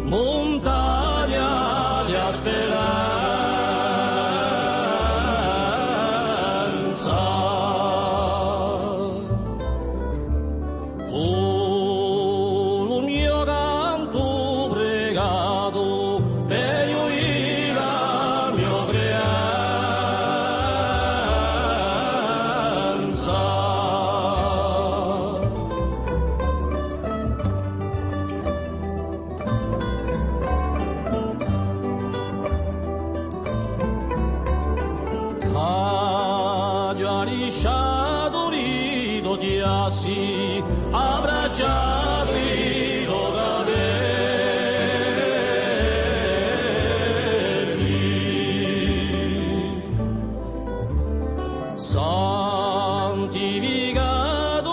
montagna di speranza. Fu il mio canto pregato per gioire la mia creanza. Lasciato rido di assi, abbracciato i tuoi capelli, santificato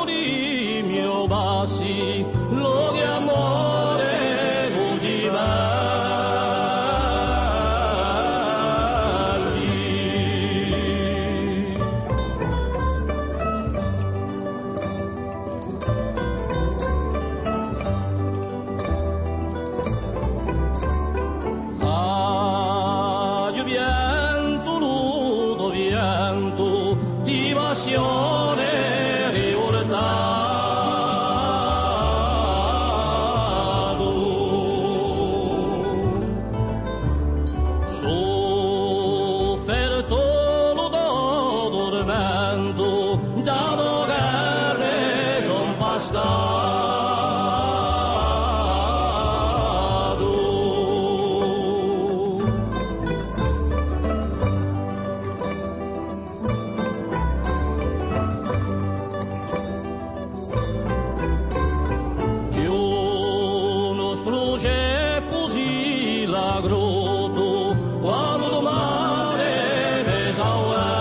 i miei passi, lo che amore così bello. Di passione rivoltato, sofferto lo tormento, dato che ne son passato. Luce così la grotto quando domani mi s'avvento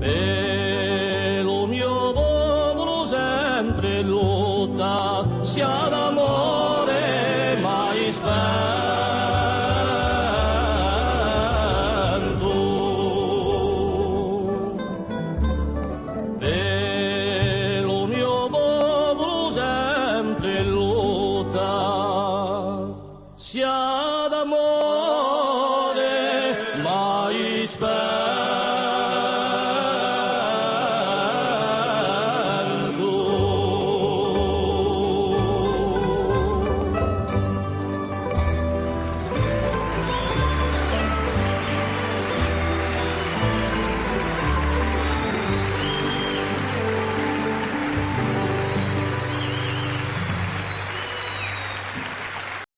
per lo mio popolo sempre lotta sia d'amore mai spento. Sia d'amore mai spento.